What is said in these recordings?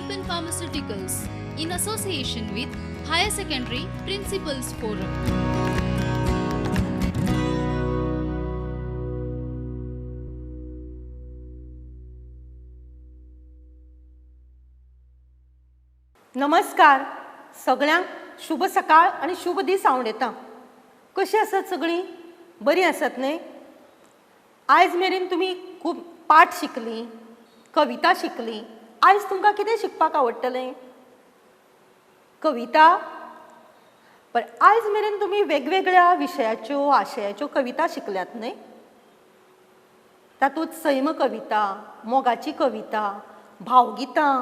Alpine Pharmaceuticals in association with Higher Secondary Principals Forum. नमस्कार सगळ्यांक शुभ सकाळ आणि शुभ दीस हांव उलयतां. कशीं आसात सगळीं? बरीं आसात न्ही? आयज मेरेन तुमी खूब पाठ शिकलीं, कविता शिकलीं. आयज तुमकां कितें शिकपाक आवडटलें? कविता? पण आयज मेरेन तुमी वेगवेगळ्या विशयाच्यो आशयाच्यो कविता शिकल्यात न्ही? तातूंत सैम कविता, मोगाची कविता, भावगितां,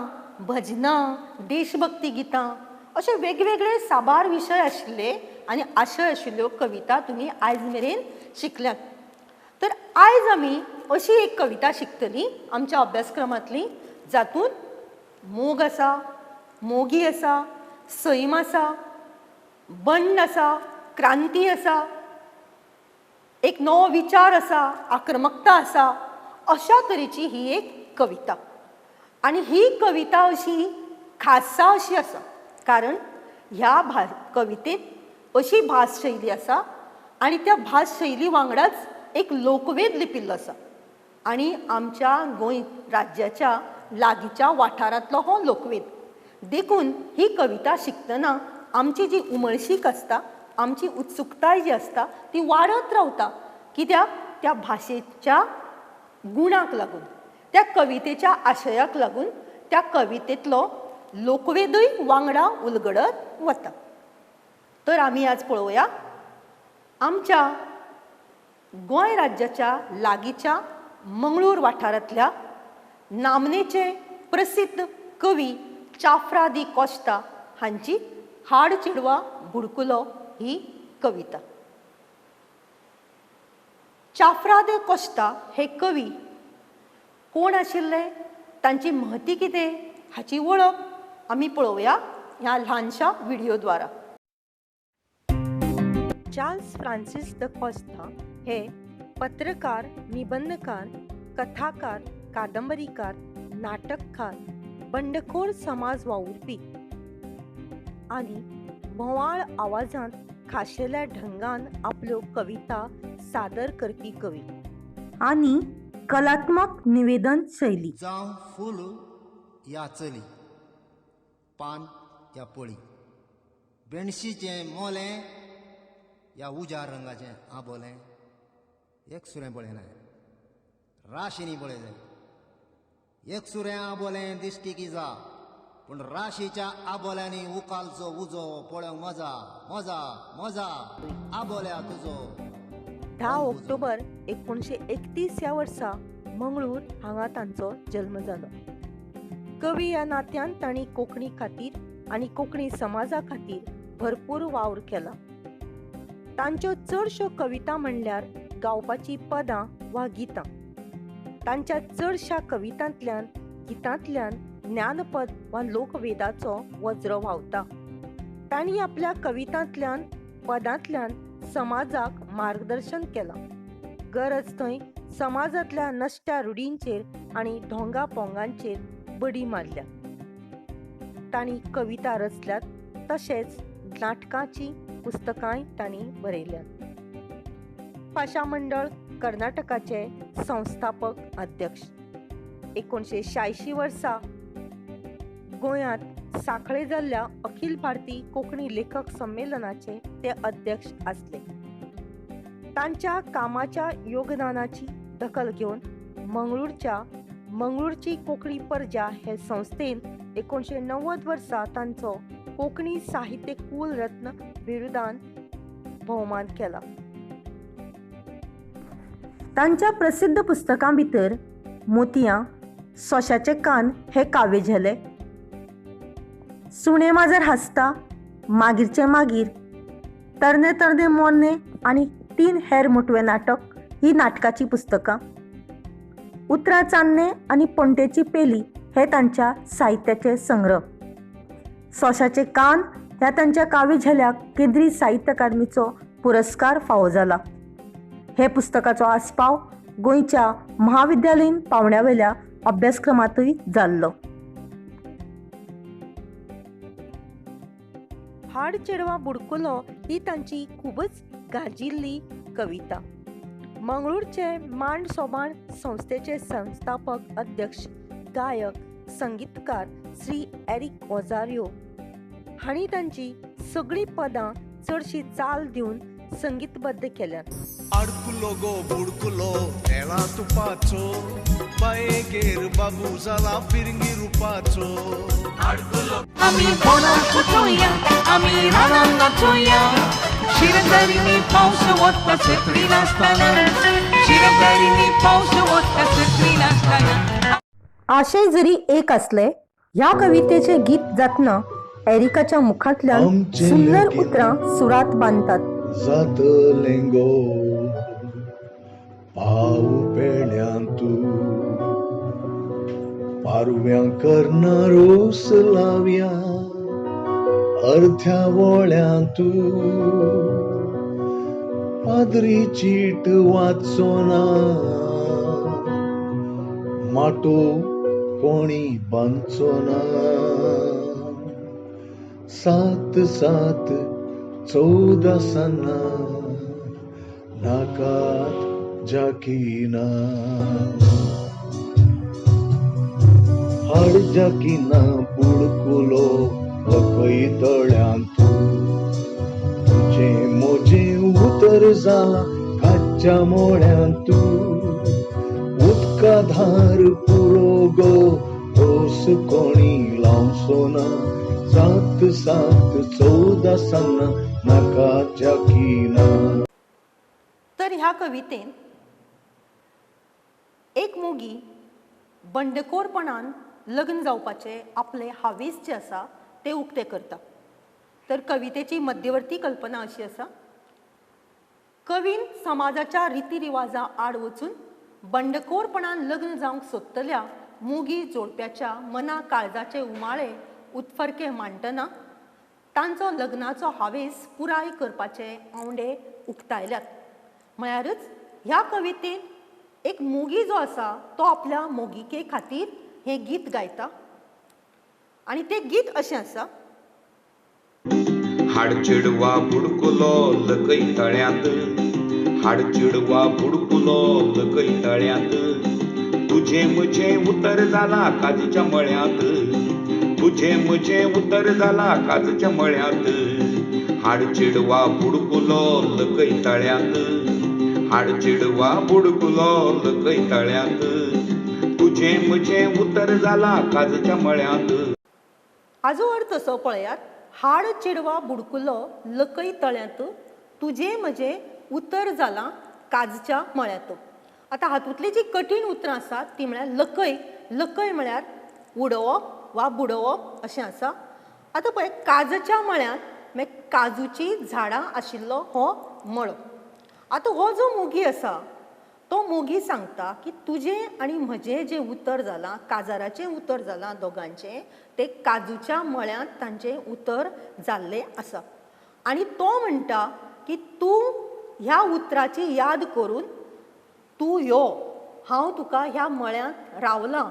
भजनां, देशभक्ती गितां अशे वेगवेगळे साबार विशय आशिल्ले आनी आशय आशिल्ल्यो कविता तुमी आयज मेरेन शिकल्यात. तर आयज आमी अशी एक कविता शिकतलीं आमच्या अभ्यासक्रमांतली जातूंत मोग आसा, मोगी आसा, सैम आसा, बंड आसा, क्रांती आसा, एक नवो विचार आसा, आक्रमकता आसा. अशा तरेची ही एक कविता. आणि ही कविता अशी खासा अशी आसा कारण ह्या कवितेत अशी भास शैली आसा आणि त्या भास शैली वांगडाच एक लोकवेद लिपिल्लो आसा आणि आमच्या गोंय राज्याच्या लागींच्या वाठारांतलो हो लोकवेद. देखून ही कविता शिकतना आमची जी उमळशीक आसता, आमची उत्सुकताय जी आसता ती वाडत रावता. कित्याक त्या भाशेच्या गुणाक लागून, त्या कवितेच्या आशयाक लागून त्या कवितेतलो लोकवेदूय वांगडा उलगडत वता. तर आमी आज पळोवया आमच्या गोंय राज्याच्या लागींच्या मंगळूर वाठारांतल्या नामनेचे प्रसिद्ध कवी चाफ्रा दी कोस्ता हांची हाड चिडवा बुडकुलो ही कविता. चाफ्रा दे कोस्ता हे कवी कोण आशिल्ले, तांची महती कितें हाची वळख आमी पळोवया ह्या ल्हानशा व्हिडिओ द्वारा. चार्ल्स फ्रांसीस द कोस्ता हे पत्रकार, निबंधकार, कथाकार, कादंबरीकार, नाटककार, बंडखोर समाज वावुरपी आनी भोवाळ आवाजांत खाशेल्या ढंगान आपल्यो कविता सादर करपी कवी आनी कलात्मक निवेदन शैली. जावं फूल या चली, पान या पळी, बेणशीचें मोलें या उजार रंगाचें आबोलें, एक सुरें बळें नाय, राशिनी बळें जाय. एक सुरें आबोलें दिसटी की जा, पूण राशीच्या आबोल्यांनी उकालचो उजो पळोवंक मजा मजा मजा आबोल्या तुजो. 10 ऑक्टोबर 1931 ह्या वर्सा मंगळूर हांगा तांचो जल्म जालो. कवी ह्या नात्यान तांणी कोंकणी खातीर आनी कोंकणी समाजा खातीर भरपूर वावर केला. तांच्यो चडश्यो कविता म्हणल्यार गावपाची पदां वा गितां. तांच्या चडशा कवितांतल्यान गितांतल्यान ज्ञानपद वा लोकवेदाचो वज्र व्हांवता. तांणी आपल्या कवितांतल्यान पदांतल्यान समाजाक मार्गदर्शन केलां. गरज थंय समाजांतल्या नश्ट्या रुढींचेर आनी ढोंगा पोंगांचेर बडी मारल्या. तांणी कविता रचल्यात तशेंच नाटकांची पुस्तकांय तांणी बरयल्यात. भाशा मंडळ कर्नाटकाचे संस्थापक अध्यक्ष. 1986 वर्सा गोंयांत सांखळे जाल्ल्या अखिल भारतीय कोंकणी लेखक संमेलनाचे ते अध्यक्ष आसले. तांच्या कामाच्या योगदानाची दखल घेवन मंगळूरची कोंकणी पर्जा हे संस्थेन 1990 वर्सा तांचो कोंकणी साहित्य कुल रत्न बिरुदान भोवमान केला. तांच्या प्रसिद्ध पुस्तकां भितर मोतयां, सोश्याचे कान हे काव्य झेले, सुणे माजर हसता, मागीरचे मागीर, तरणे तरणे मोरणे आनी 3 हेर मुटवे नाटक ही नाटकाची पुस्तकां, उतरां चान्ने आनी पणटेची पेली हे तांच्या साहित्याचे संग्रह. सोश्याचे कान ह्या तांच्या काव्य झेल्याक केंद्रीय साहित्य अकादमीचो पुरस्कार फावो जाला. हे पुस्तकाचो आस्पाव गोंयच्या महाविद्यालयीन पावंड्या वयल्या अभ्यासक्रमांतूय जाल्लो. हाड चेडवा बुडकुलो ही तांची खूबच गाजिल्ली कविता. मंगळूरचे मांड सोबाण संस्थेचे संस्थापक अध्यक्ष, गायक, संगीतकार श्री एरिक ओझारियो हांणी तांची सगळीं पदां चडशी चाल दिवन संगीतबद्ध केल्यात. आडकुलो गो बुडकुलो खेळा तुपाचो बायेगेर बाबू जाला फिरंगी रुपाचो. आम्ही बोनात कुचोया, आम्ही रानात नाचोया. शिरंदारीनी पाऊस वता सकरी नाचताना, शिरंदारीनी पाऊस वता सकरी नाचताना. आशय जरी एक असले, ह्या कवितेचे गीत जातना एरिकाच्या मुखांतल्यान आमचे सुंदर लेकी उतरां सुरात बांधतात. जातलें गो पाव पेड्यां तूं पारव्यां करनारोस लाव्या अर्ध्या वळ्यां तूं पाद्री चीट वाचोना माटो कोणी बांदचोना. सात सात 14 सन्ना नाकात जाकीना. हाड जाकीना बुडकुलो लकई तळ्यांत तुझे मोजे उतर जाला काच्या मोळ्यांत. उदका धार पुरो गो रोस कोणी लावचोना. सात सात 14 सन्ना नाका जाकीना. तर ह्या कवितेन एक मोगी बंडखोरपणान लग्न जावपाचे आपले हावेस जे आसा ते उक्ते करता. तर कवितेची मध्यवर्ती कल्पना अशी आसा, कवीन समाजाच्या रितीरिवाजा आड वचून बंडखोरपणान लग्न जावंक सोदतल्या मोगी जोडप्याच्या मना काळजाचे उमाळे उत्फरके मांडटना तांचो लग्नाचो हावेस पुराय करपाचे आवंडे उक्तायल्यात. म्हळ्यारच ह्या कवितेन एक मोगी जो आसा तो आपल्या मोगिके खातीर हें गीत गायता आनी तें गीत अशें आसा. हाडचिडवा बुडकुलो लकई तळ्यांत, हाडचिडवा बुडकुलो लकई तळ्यांत. तुझे मुझे उतर जाला काजच्या मळ्यांत, तुझे मुझे उतर जाला काजच्या मळ्यांत. हाडचिडवा बुडकुलो लकई तळ्यांत, हाडचिडवा बुडकुलो लकई तळ्यांत. तुझे मुझे उतर जाला काजच्या मळ्यांत. हाजो अर्थ असो पळयात, हाड चिडवा बुडकुलो लकई तळ्यांत, तुजे म्हजे उतर जाला काजच्या मळ्यांत. आतां हातूंतली जी कठीण उतरां आसात ती म्हळ्यार लकय. लकय म्हळ्यार उडोवप वा बुडोवप अशें आसा. आतां पळय, काजच्या मळ्यांत मागीर काजूची झाडां आशिल्लो हो मळो. आतां हो जो मोगी आसा तो मोगी सांगता की तुजें आनी म्हजें जें उतर जालां, काजाराचें उतर जालां दोगांचें, तें काजूच्या मळ्यांत तांचें उतर जाल्लें आसा. आनी तो म्हणटा की तूं ह्या उतराची याद करून तूं यो, हांव तुका ह्या मळ्यांत रावलां,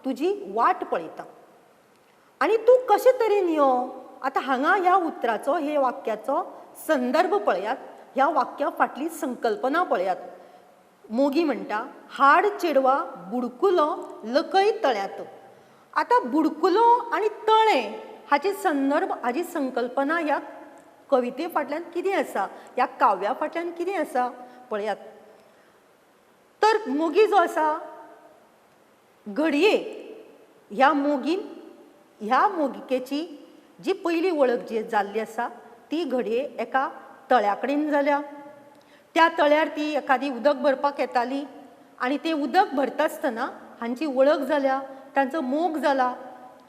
तुजी वाट पळयतां. आनी तूं कशे तरेन यो. आतां हांगा ह्या उतराचो, हे वाक्याचो संदर्भ पळयात, ह्या वाक्या फाटली संकल्पना पळयात. मोगी म्हणटा हाड चेडवा बुडकुलो लकय तळ्यांत. आतां बुडकुलो आनी तळें हाचे संदर्भ, हाची संकल्पना ह्या कविते फाटल्यान कितें आसा, ह्या काव्या फाटल्यान कितें आसा पळयात. तर मोगी जो आसा, घडये ह्या मोगीन, ह्या मोगिकेची जी पयली वळख जी जाल्ली आसा ती घडये एका तळ्या कडेन जाल्या. त्या तळ्यार ती एखादी उदक भरपाक येताली आनी तें उदक भरता आसतना हांची वळख जाल्या, तांचो मोग जाला.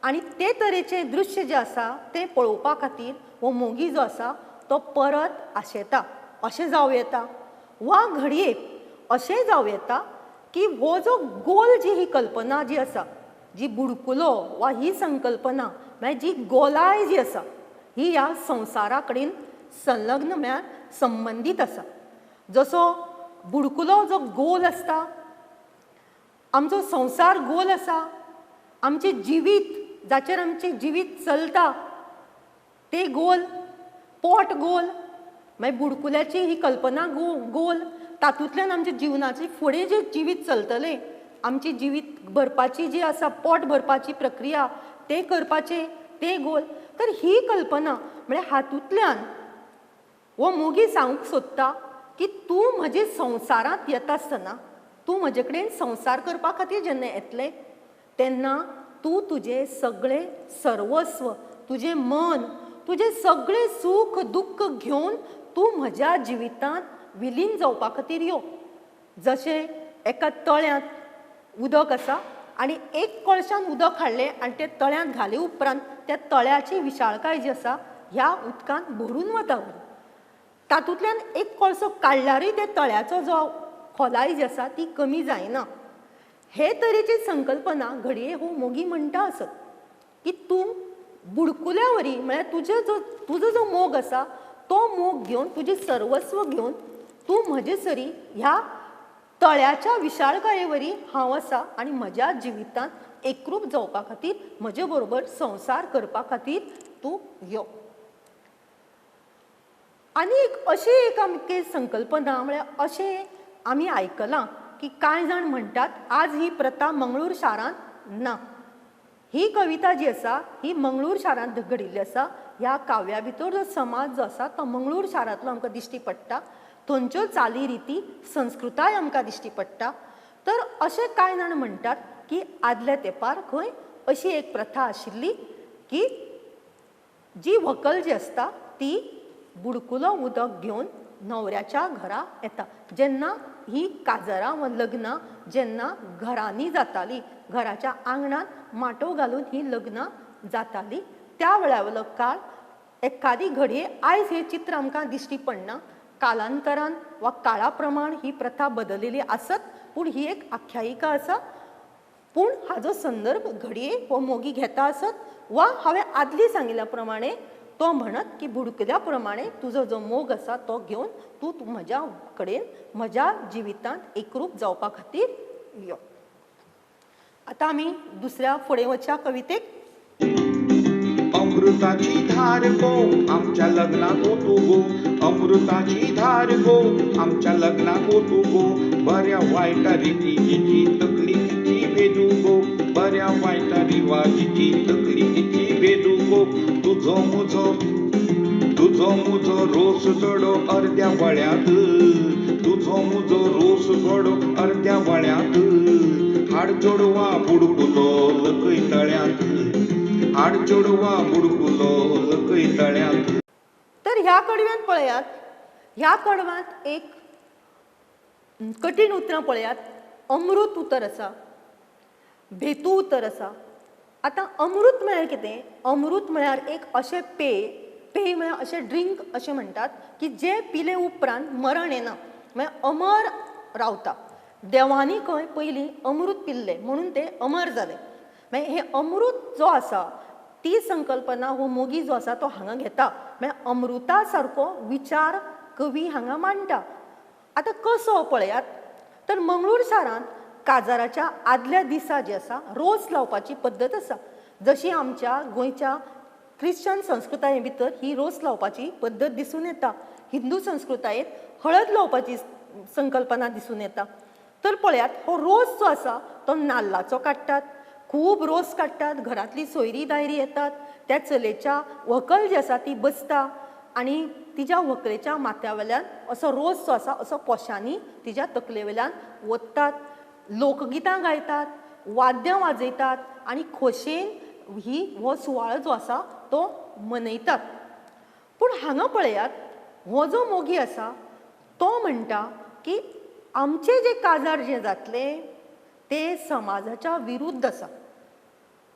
आनी ते तरेचें दृश्य जें आसा तें पळोवपा खातीर हो मोगी जो आसा तो परत आशेता. अशें जावं येता वा घडयेक अशें जावं येता की हो जो गोल जी ही कल्पना जी आसा, जी बुडकुलो वा ही संकल्पना, म्हळ्यार जी गोलाय जी आसा ही ह्या संवसारा कडेन संलग्न म्हळ्यार संबंदीत आसा. जसो बुडकुलो जो गोल आसता, आमचो संवसार गोल आसा, आमचें जिवीत जाचेर आमचें जिवीत चलता तें गोल, पोट गोल, मागीर बुडकुल्याची ही कल्पना गोल, तातूंतल्यान आमच्या जिवनाची फुडें जे जिवीत चलतलें, आमची जिवीत भरपाची जी आसा, पोट भरपाची प्रक्रिया ते करपाचे ते गोल. तर ही कल्पना म्हळ्यार हातूंतल्यान हो मोगी सांगूंक सोदता की तूं म्हजे संवसारांत येता आसतना, तूं म्हजे कडेन संवसार करपा खातीर जेन्ना येतलें तेन्ना तूं तुजें सगळें सर्वस्व, तुजें मन, तुजें सगळें सूख दुख्ख घेवन तूं म्हज्या जिवितांत विलीन जावपा खातीर यो. जशें एका तळ्यांत उदक आसा आनी एक कळशान उदक हाडलें आनी तें तळ्यांत घाले उपरांत त्या तळ्याची विशाळकाय जी आसा ह्या उदकांत भरून वता. तातूंतल्यान एक कळसो काडल्यारूय त्या तळ्याचो जो खोलाय जी आसा ती कमी जायना. हे तरेची संकल्पना घडये हो मोगी म्हणटा आसत की तूं बुडकुल्या वरी म्हळ्यार तुजो जो मोग आसा तो मोग घेवन, तुजें सर्वस्व घेवन तूं म्हजे सरी ह्या तळ्याच्या विशाळकाये वरी हांव आसा आनी म्हज्या जिवितांत एकरूप जावपा खातीर म्हजे बरोबर संवसार करपा खातीर तूं यो. आनी एक अशी एक आमची संकल्पना म्हळ्यार अशें आमी आयकलां की कांय जाण म्हणटात आज ही प्रथा मंगळूर शारांत ना. ही कविता जी आसा ही मंगळूर शारांत घडिल्ली आसा. ह्या काव्या भितर जो समाज जो आसा तो मंगळूर शारांतलो आमकां दिश्टी पडटा. थंयच्यो चाली रिती संस्कृताय आमकां दिश्टी पडटा. तर अशें कांय जाण म्हणटात की आदल्या तेंपार खंय अशी एक प्रथा आशिल्ली की जी व्हंकल जी आसता ती बुडकुलो उदक घेवन न्हवऱ्याच्या घरा येता. जेन्ना ही काजरां वा लग्नां जेन्ना घरांनी जातालीं, घराच्या आंगणांत माटो घालून ही लग्नां जातालीं, त्या वेळावयलो काळ एखादी घडये आयज हें चित्र आमकां दिश्टी पडना. कालांतरान वा काळा प्रमाण ही प्रथा बदललेली आसत, पूण ही एक आख्यायिका आसा. पूण हाजो संदर्भ घडये हो मोगी घेता आसत वा हांवें आदली सांगिल्ल्या प्रमाणे तो म्हणत की बुडकुल्या प्रमाणे तुजो जो मोग आसा तो घेवन तूं म्हज्या कडेन म्हज्या जिवितांत एकरूप जावपा खातीर यो. आतां आमी दुसऱ्या फुडें वचया कवितेक. अमृताची धार गो आमच्या लग्नात होतो गो, अमृताची धार गो आमच्या लग्नात होतो गो, बऱ्या वायटा रितीची तकलीची भेदू गो, बऱ्या वायटा रिवाजीची तकलीची भेदू गो, तुझो मुजो रोस चढो अर्ध्या वळ्यात, तुझो मुजो रोस चढो अर्ध्या वळ्यात, हाड चोडवा बुडकुलो लकय तळ्यात, हाड चोडवा बुडकुलो लकय तळ्यात. तर ह्या कडव्यात पळयात, ह्या कडव्यात एक कठीण उतरां पळयात. अमृत उतर आसा, भेतू उतर आसा. आतां अमृत म्हळ्यार कितें? अमृत म्हळ्यार एक अशें पेय, पेय म्हळ्यार अशें ड्रिंक अशें म्हणटात की जें पिले उपरांत मरण येना, म्हळ्यार अमर रावता. देवानी खंय पयलीं अमृत पिल्लें म्हणून तें अमर जालें. मागीर हें अमृत जो आसा ती संकल्पना हो मोगी जो आसा तो हांगा घेता. म्हळ्यार अमृता सारको विचार कवी हांगा मांडटा. आतां कसो पळयात, तर मंगळूर शारांत काजाराच्या आदल्या दिसा जी आसा रोस लावपाची पद्दत आसा. जशी आमच्या गोंयच्या क्रिश्चन संस्कृताये भितर ही रोस लावपाची पद्दत दिसून येता. हिंदू संस्कृतायेंत हळद लावपाची संकल्पना दिसून येता. तर पळयात हो रोस जो आसा तो नाल्लाचो काडटात, खूब रोस काडटात, घरांतली सोयरी दायरी येतात, त्या चलयेच्या व्हंकल जी आसा ती बसता आनी तिच्या व्हंकलेच्या माथ्या असो रोस जो आसा असो पोशांनी तिच्या तकले वयल्यान ओततात. लोकगितां गायतात, वाद्यां वाजयतात आनी खोशेन हो सुवाळो जो आसा तो मनयतात. पूण हांगा पळयात हो जो मोगी आसा तो म्हणटा की आमचे जे काजार जे जातले ते समाजाच्या विरुद्ध आसा.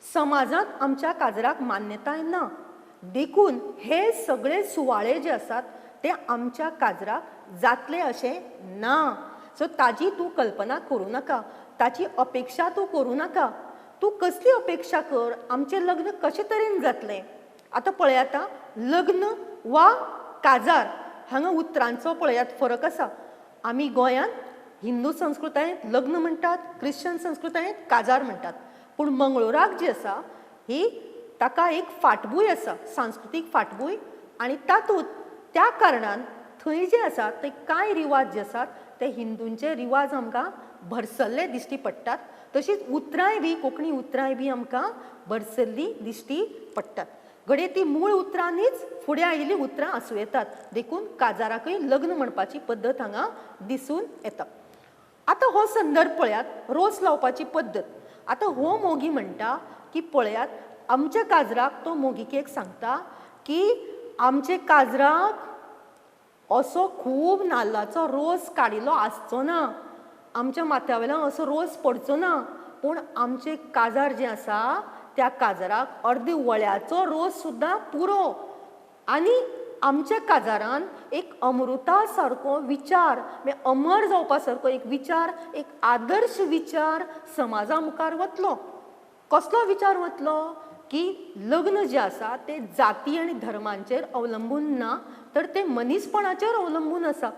समाजांत आमच्या काजराक मान्यताय ना. देखून हे सगळे सुवाळे जे आसात ते आमच्या काजराक जातले अशें ना. सो ताजी तूं कल्पना करूं नाका, ताची अपेक्षा तूं करूं नाका. तूं कसली अपेक्षा कर, आमचें लग्न कशें तरेन जातलें. आतां पळयात, लग्न वा काजार हांगा उतरांचो पळयात फरक आसा. आमी गोंयांत हिंदू संस्कृतायेंत लग्न म्हणटात, क्रिश्चन संस्कृतायेंत काजार म्हणटात. पूण मंगळुराक जी आसा ही ताका एक फाटभूंय आसा, सांस्कृतीक फाटभूंय, आनी तातूंत त्या कारणान थंय जे आसात ते कांय रिवाज जे आसात ते हिंदूंचे रिवाज आमकां भरसल्ले दिश्टी पडटात. तशीच उतरांय बी कोंकणी उतरांय बी आमकां भरसल्ली दिश्टी पडटात. घडये ती मूळ उतरांनीच फुडें आयिल्लीं उतरां आसूं येतात. देखून काजाराकय लग्न म्हणपाची पद्दत हांगा दिसून येता. आतां हो संदर्भ पळयात, रोस लावपाची पद्दत. आतां हो मोगी म्हणटा की पळयात, आमच्या काजराक तो मोगिकेक सांगता की आमचे काजराक असो खूब नाल्लाचो रोस काडिल्लो आसचो ना, आमच्या माथ्या वयल्यान असो रोस पडचो ना, पूण आमचे काजार जे आसा त्या काजाराक अर्दे वळ्याचो रोस सुद्दां पुरो. आनी आमच्या काजारान एक अमृता सारको विचार, अमर जावपा सारको एक विचार, एक आदर्श विचार समाजा मुखार वतलो. कसलो विचार वतलो की लग्न जें आसा तें जाती आनी धर्मांचेर अवलंबून ना, तर तें मनीसपणाचेर अवलंबून आसा.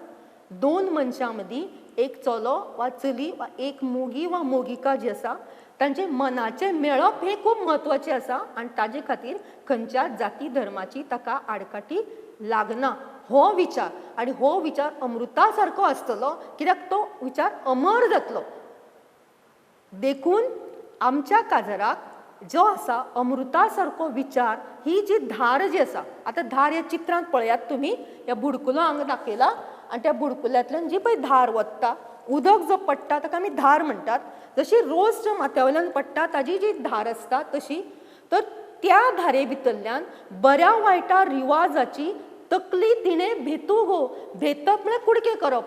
दोन मनशां मदीं एक चलो वा चली वा एक मोगी वा मोगिका जी आसा तांचे मनाचें मेळप हें खूब म्हत्वाचें आसा. आनी ताजे खातीर खंयच्या जाती धर्माची ताका आडकाठी लागना. हो विचार आनी हो विचार अमृता सारको आसतलो, कित्याक तो विचार अमर जातलो. देखून आमच्या काजाराक जो आसा अमृता सारको विचार, ही जी धार जी आसा, आतां धार ह्या चित्रांत पळयात तुमी, ह्या बुडकुलो हांगा दाखयला आनी त्या बुडकुल्यांतल्यान जी पळय धार वता, उदक जो पडटा ताका आमी धार म्हणटात. जशी रोस जो माथ्या वयल्यान पडटा ताजी जी धार आसता तशी, तर त्या धारे भितरल्यान बऱ्या वायटा रिवाजाची तकली तिणें भेतू गो. भेतप म्हळ्यार कुडके करप.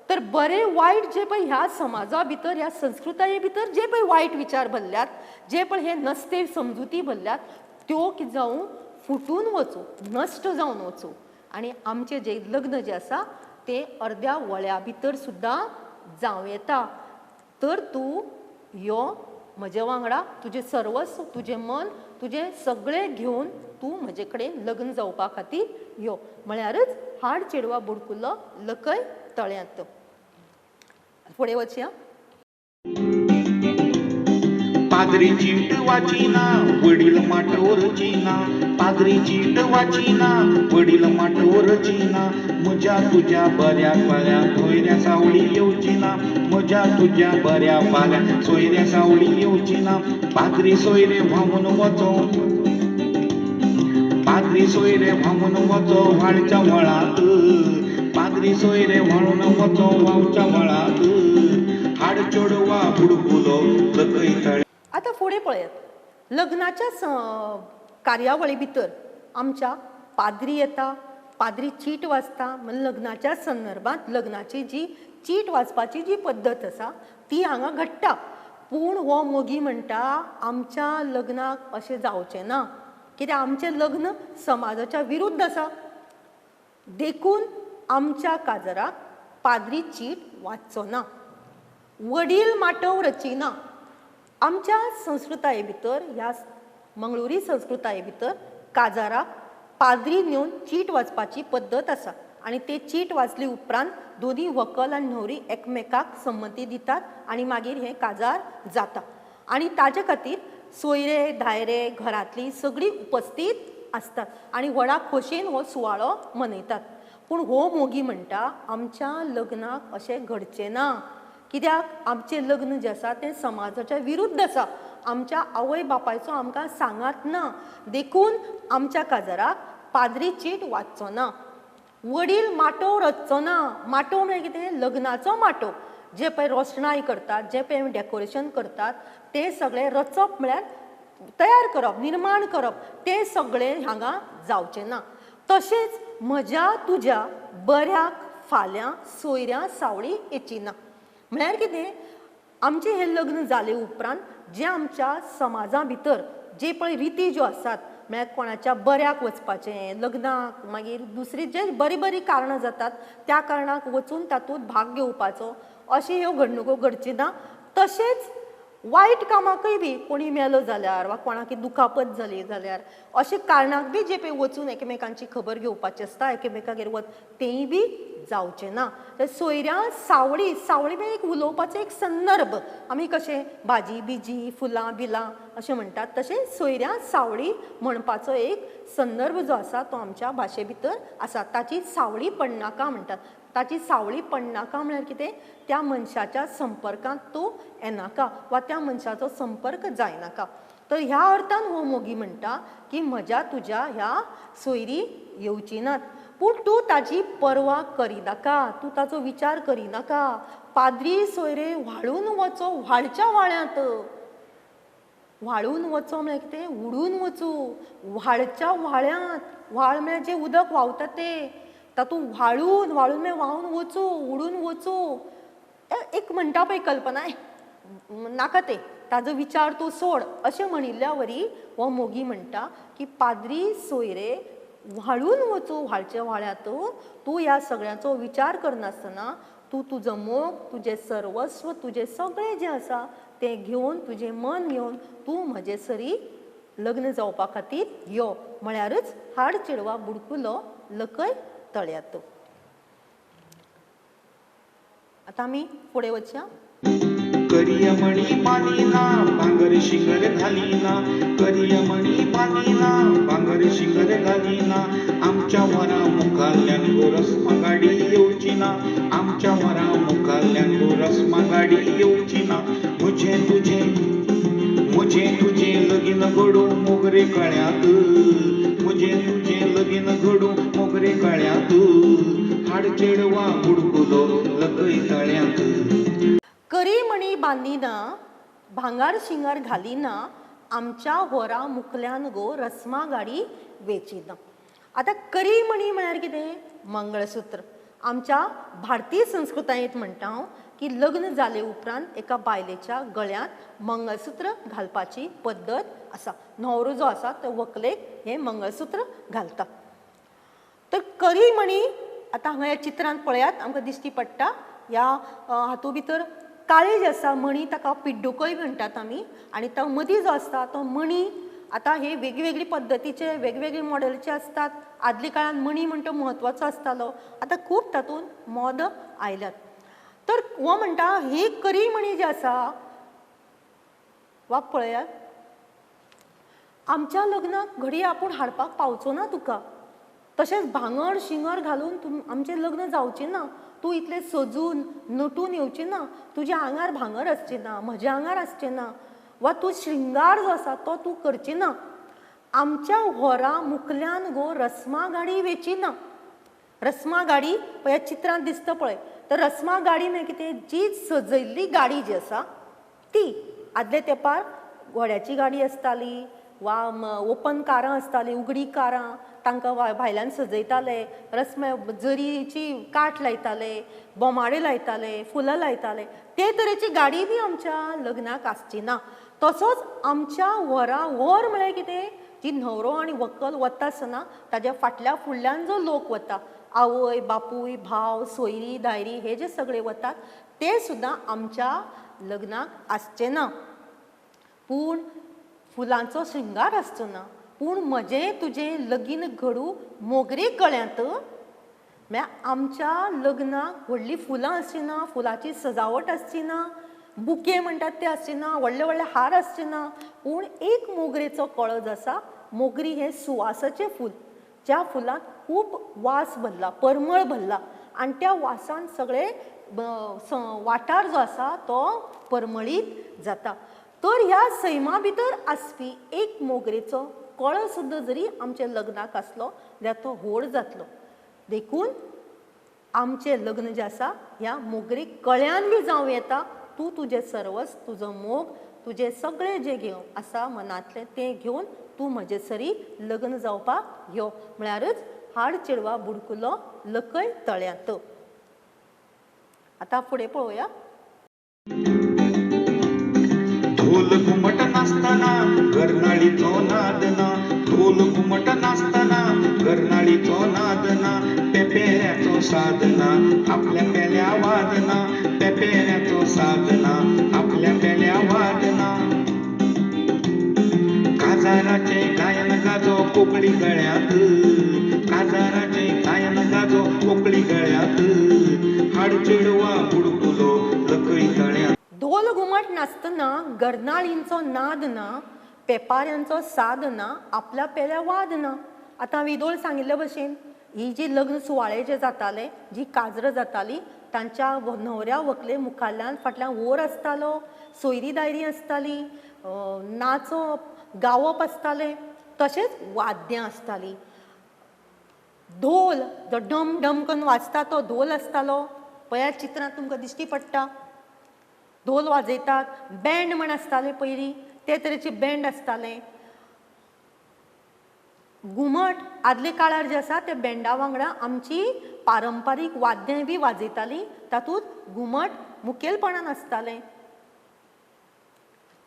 तर बरें वायट जे पळय ह्या समाजा भितर, ह्या संस्कृताये भितर जे पळय वायट विचार भरल्यात, जे पळय हे नसते समजुती भरल्यात, त्यो कितें जावं फुटून वचूं, नश्ट जावन वचूं. आनी आमचें जें लग्न जें आसा तें अर्द्या वळ्या भितर सुद्दां जावं येता. तर तूं यो म्हजे वांगडा, तुजें सर्वस्व, तुजें मन, तुजें सगळें घेवन तूं म्हजे कडेन लग्न जावपा खातीर यो. म्हळ्यारच हाड चेडवा बुडकुलो लकय तळ्यांत. फुडें वचया. पाद्री चीट वाचिना वडील माटोर चिना, पाद्री चीट वाचिना वडील माटोर चिना, म्हज्या तुज्या बऱ्या फाल्या सोयऱ्या सावळी येवची ना, म्हज्या तुज्या बऱ्या फाल्या सोयऱ्या सावळी येवची ना. पाद्री सोयरे व्हांवून वचो, पाद्री सोयरे व्हांवून वचो व्हाळच्या व्हळांत, पाद्री सोयरे व्हांवून वचो व्हाळच्या व्हळांत, हाड चोडवा बुडकुलो लकय तळ्यांत. आतां फुडें पळयात, लग्नाच्या कार्यावळी भितर आमच्या पाद्री येता, पाद्री चीट वाचता. म्हणजे लग्नाच्या संदर्भांत लग्नाची जी चीट वाचपाची जी पद्दत आसा ती हांगा घडटा. पूण हो मोगी म्हणटा आमच्या लग्नाक अशें जावचें ना, कित्याक आमचें लग्न समाजाच्या विरुद्ध आसा. देखून आमच्या काजराक पाद्री चीट वाचचो ना, वडील माटोव रचिना. आमच्या संस्कृताये भितर, ह्या मंगळुरी संस्कृताये भितर काजाराक पाद्री नेवन चीट वाचपाची पद्दत आसा. आनी ते चीट वाचली उपरांत दोनी व्हंकल आनी न्हवरी एकमेकाक संमती दितात आनी मागीर हें काजार जाता. आनी ताजे खातीर सोयरे धायरे घरांतलीं सगळीं उपस्थित आसतात आनी व्हडा खोशयेन हो सुवाळो मनयतात. पूण हो मोगी म्हणटा आमच्या लग्नाक अशें घडचें ना, कित्याक आमचें लग्न जें आसा तें समाजाच्या विरुद्ध आसा. आमच्या आवय बापायचो आमकां सांगात ना. देखून आमच्या काजाराक पाद्री चीट वाचचो ना, वडील माटोव रचचो ना. माटोव म्हळ्यार कितें? लग्नाचो माटोव. जे पळय रोशणाई करतात, जे पळय डेकोरेशन करतात, तें सगळें रचप म्हळ्यार तयार करप, निर्माण करप, तें सगळें हांगा जावचें ना. तशेंच म्हज्या तुज्या बऱ्याक फाल्यां सोयऱ्या सावळी येची ना. म्हळ्यार कितें? आमचें हें लग्न जालें उपरांत जें आमच्या समाजा भितर जे पळय रिती ज्यो आसात, म्हळ्यार कोणाच्या बऱ्याक वचपाचें, लग्नाक, मागीर दुसरी जे बरीं बरीं कारणां जातात त्या कारणाक वचून तातूंत भाग घेवपाचो, अशी ह्यो घडणुको घडची ना. तशेंच वायट कामाकय बी कोणी मेलो जाल्यार वा कोणाक दुखापत जाली जाल्यार अशे कारणाक बी जे पळय वचून एकामेकांची खबर घेवपाची आसता एकामेकागेर वच तेंय बी जावचें ना. तर सोयऱ्यां सावळी सावळी म्हणजे एक उलोवपाचो एक संदर्भ. आमी कशें भाजी बिजी फुलां बिलां अशें म्हणटात तशें सोयऱ्यां सावळी म्हणपाचो एक संदर्भ जो आसा तो आमच्या भाशे भितर आसा. ताची सावळी पडनाका म्हणटात. ताची सावळी पडनाका म्हळ्यार कितें त्या मनशाच्या संपर्कांत तूं येनाका वा त्या मनशाचो संपर्क जायनाका. तर ह्या अर्थान हो मोगी म्हणटा की म्हज्या तुज्या ह्या सोयरी येवची नात. पूण तूं ताची पर्वा करिनाका, तूं ताचो विचार करिनाका. पाद्री सोयरे व्हाळून वचो व्हाळच्या व्हाळ्यांत. व्हाळून वचो म्हळ्यार कितें उडून वचूं व्हाळच्या व्हाळ्यांत. व्हाळ म्हळ्यार जें उदक व्हांवता तें तातूंत व्हाळून म्हळ्यार व्हांवन वचूं उडून वचूं. एक म्हणटा पळय कल्पना नाका तें ताजो विचार तूं सोड अशें म्हणिल्ल्या वरी हो मोगी म्हणटा की पाद्री सोयरे व्हाळून वचूं व्हाळच्या व्हाळ्यांत. तूं ह्या सगळ्याचो विचार करनासतना तूं तुजो मोग तुजें सर्वस्व तुजें सगळें जें आसा तें घेवन तुजें मन घेवन तूं म्हजे सरी लग्न जावपा खातीर यो. म्हळ्यारच हाड चेडवा बुडकुलो लकय तळ्यात. आतां आमी फुडें वचया. करियमणी बांदिना भांगर शिखर घालिना करियमणी बांदिना भांगर शिखर घालिना आमच्या वरा मुखाल्ल्यान गो रस्मा गाडी येवची ना आमच्या वरा मुखाल्ल्यान गो रस्मा गाडी येवची ना मुझे तुझे लगीन घडू मोगरे कळ्यात मुझे तुझे लगीन घडू मोगरे कळ्यात हाड चेडवा बुडकुलो लकय तळ्यात. करिमणी बांदिना भांगार शिंगार घालिना आमच्या होरा मुखल्यान गो रस्मा गाडी वेचिना. आतां करिमणी म्हळ्यार कितें मंगळसूत्र. आमच्या भारतीय संस्कृतायेंत म्हणटा हांव की लग्न जाले उपरांत एका बायलेच्या गळ्यांत मंगळसूत्र घालपाची पद्दत आसा. न्हवरो जो आसा तो व्हंकलेक हें मंगळसूत्र घालता. तर करिमणी आतां हांगा ह्या चित्रांत पळयात आमकां दिश्टी पडटा. ह्या हातूंत भितर काळी जी आसा मणी ताका पिड्डूकय म्हणटात आमी आनी तो मदीं जो आसता तो मणी. आतां हे वेगवेगळे पद्दतीचे वेगवेगळे मॉडेलचे आसतात. आदले काळान मणी म्हणटा म्हत्वाचो आसतालो. आतां खूब तातूंत मोद आयल्यात. तर हो म्हणटा ही करिमणी जी आसा वा पळयात आमच्या लग्नाक घडये आपूण हाडपाक पावचो ना तुका. तशेंच भांगर शिंगर घालून आमचें लग्न जावचें ना. तूं इतलें सजून नटून येवचें ना. तुज्या आंगार भांगर आसचें ना म्हज्या आंगार आसचें ना वा तूं श्रिंगार जो आसा तो तूं करचें ना. आमच्या व्होरा मुखल्यान गो रस्मा गाडी वेचिना. रस्मा गाडी पळय ह्या चित्रांत दिसता पळय. तर रस्मा गाडी म्हळ्यार कितें जी सजयल्ली गाडी जी आसा ती. आदले तेंपार घोड्याची गाडी आसताली वा ओपन कारां आसतालीं उगडी कारां तांकां भायल्यान सजयताले. रस्म्या जरीची काठ लायताले बोमाडे लायताले फुलां लायताले. ते तरेची गाडी बी आमच्या लग्नाक आसची ना. तसोच आमच्या व्हरा व्हर म्हळ्यार कितें जी न्हवरो आनी व्हंकल वता आसतना ताज्या फाटल्या फुडल्यान जो लोक वता आवय बापूय भाव सोयरी दायरी हे जे सगळे वतात ते सुद्दां आमच्या लग्नाक आसचे ना. पूण फुलांचो श्रिंगार आसचो ना. पूण म्हजें तुजें लगीन घडू मोगरे कळ्यांत म्हळ्यार आमच्या लग्नाक व्हडलीं फुलां आसचीं ना फुलांची सजावट आसची ना बुके म्हणटात ते आसचे ना व्हडले व्हडले हार आसचे ना. पूण एक मोगरेचो कळो जो आसा मोगरी हें सुवासाचें फूल ज्या फुलांत खूब वास भरला परमळ भरला आनी त्या वासान सगळे वाठार जो आसा तो परमळीत जाता. तर ह्या सैमा भितर आसपी एक मोगरेचो कळो सुद्दां जरी आमच्या लग्नाक आसलो जाल्यार तो व्हड जातलो. देखून आमचें लग्न जें आसा ह्या मोगरे कळ्यान बी जावं येता. तूं तुजें सर्वस तुजो मोग तुजें सगळें जें घेवन आसा मनांतलें तें घेवन तूं म्हजे सरी लग्न जावपाक यो. म्हळ्यारच हाड चेडवा बुडकुलो लकय तळ्यांत. आतां फुडें पळोवया. ढोल घुमट नाचताना कर्नाळीचो नादना ढोल घुमट नाचताना कर्नाळीचो नादना पेपेऱ्याचो साधना आपल्या पेल्या वादना पेपेऱ्याचो साधना आपल्या पेल्या वादना काजाराचे गायन गाजो कोकळी गळ्यात काजाराचे गायन गाजो कोकळी गळ्यात हाड चिडवा बुडकुलो लकळी तळ्यात ढोल घुमट नाचतना गरनाळींचो नाद ना पेपाऱ्यांचो साद ना आपल्या पेल्या वाद ना. आतां विदोळ सांगिल्ले भशेन ही जी लग्न सुवाळे जे जाताले जी काजरां जाताली तांच्या न्हवऱ्या व्हंकले मुखारल्यान फाटल्यान वोर आसतालो सोयरी दायरी आसताली नाचप गावप आसतालें तशेंच वाद्यां आसतालीं. ढोल जो ढम ढम करून वाजता तो ढोल आसतालो पळयात चित्रांत तुमकां दिश्टी पडटा. ढोल वाजयतात बँड म्हण आसताले पयलीं ते तरेचे बँड आसताले. घुमट आदले काळार जे आसा ते बँडा वांगडा आमची पारंपारीक वाद्यां बी वाजयतालीं तातूंत घुमट मुखेलपणान आसतालें.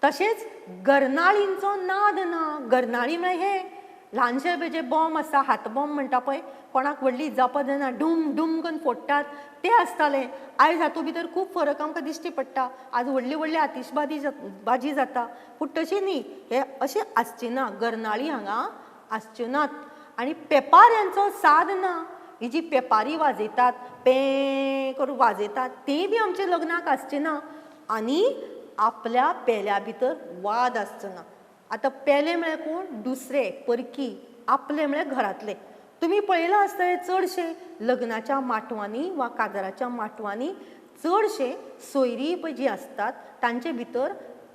तशेंच गरनाळींचो नाद ना. गरनाळी म्हळ्यार हे ल्हानशे जे बॉम्ब आसा हात बॉम्ब म्हणटा पळय कोणाक व्हडली जापत जायना डूम डूम करून फोडटात ते आसताले. आयज हातूंत भितर खूब फरक आमकां दिश्टी पडटा. आज व्हडली व्हडली आतिशबाजी जाता पूण तशी न्ही हे अशें आसचें ना. गरनाळी हांगा आसच्यो नात. आनी पेपाऱ्यांचो साद ना. ही जी पेपारी वाजयतात पे करून वाजयतात तें बी आमच्या लग्नाक आसचें ना. आनी आपल्या पेल्या भितर वाद आसचो ना. आतां पेले म्हळ्यार कोण दुसरे परकी आपले म्हळ्यार घरांतले. तुमी पळयलां आसतलें चडशे लग्नाच्या माटवांनी वा काजराच्या माटवांनी चडशे सोयरी पळय जी आसतात तांचे भितर